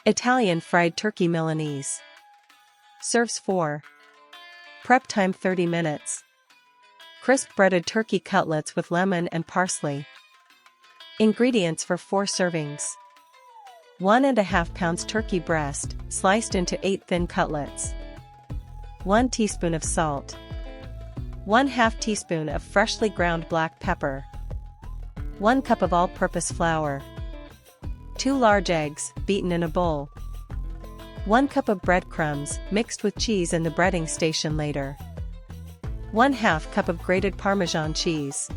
Italian fried turkey Milanese. Serves 4. Prep time 30 minutes. Crisp breaded turkey cutlets with lemon and parsley. Ingredients for 4 servings. 1½ pounds turkey breast, sliced into 8 thin cutlets. 1 teaspoon of salt. 1/2 teaspoon of freshly ground black pepper. 1 cup of all-purpose flour. 2 large eggs, beaten in a bowl. 1 cup of breadcrumbs, mixed with cheese in the breading station later. 1/2 cup of grated Parmesan cheese.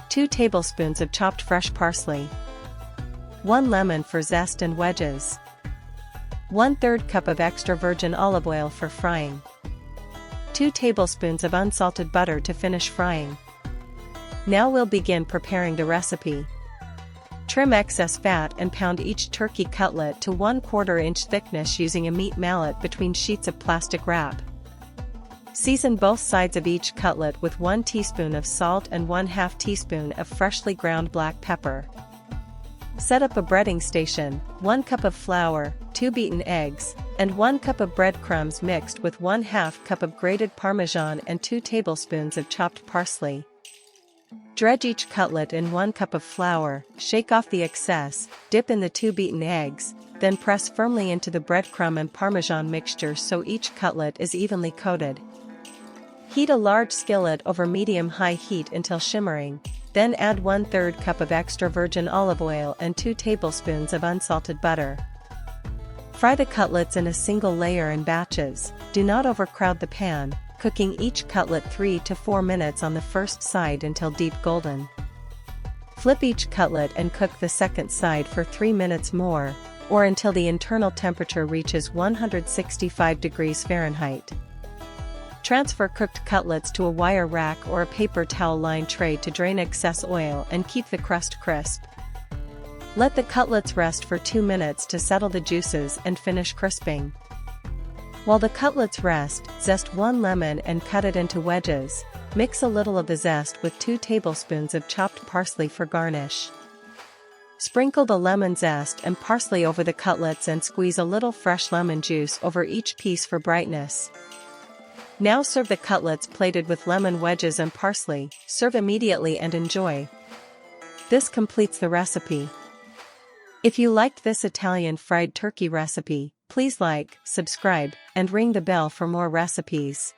2 tablespoons of chopped fresh parsley. 1 lemon for zest and wedges. 1/3 cup of extra virgin olive oil for frying. 2 tablespoons of unsalted butter to finish frying. Now we'll begin preparing the recipe. Trim excess fat and pound each turkey cutlet to 1/4 inch thickness using a meat mallet between sheets of plastic wrap. Season both sides of each cutlet with 1 teaspoon of salt and 1/2 teaspoon of freshly ground black pepper. Set up a breading station, 1 cup of flour, 2 beaten eggs, and 1 cup of breadcrumbs mixed with 1/2 cup of grated Parmesan and 2 tablespoons of chopped parsley. Dredge each cutlet in 1 cup of flour, shake off the excess, dip in the 2 beaten eggs, then press firmly into the breadcrumb and Parmesan mixture so each cutlet is evenly coated. Heat a large skillet over medium-high heat until shimmering, then add 1/3 cup of extra virgin olive oil and 2 tablespoons of unsalted butter. Fry the cutlets in a single layer in batches, do not overcrowd the pan, cooking each cutlet 3 to 4 minutes on the first side until deep golden. Flip each cutlet and cook the second side for 3 minutes more, or until the internal temperature reaches 165 degrees Fahrenheit. Transfer cooked cutlets to a wire rack or a paper towel-lined tray to drain excess oil and keep the crust crisp. Let the cutlets rest for 2 minutes to settle the juices and finish crisping. While the cutlets rest, zest 1 lemon and cut it into wedges. Mix a little of the zest with 2 tablespoons of chopped parsley for garnish. Sprinkle the lemon zest and parsley over the cutlets and squeeze a little fresh lemon juice over each piece for brightness. Now serve the cutlets plated with lemon wedges and parsley. Serve immediately and enjoy. This completes the recipe. If you liked this Italian fried turkey recipe, please like, subscribe, and ring the bell for more recipes.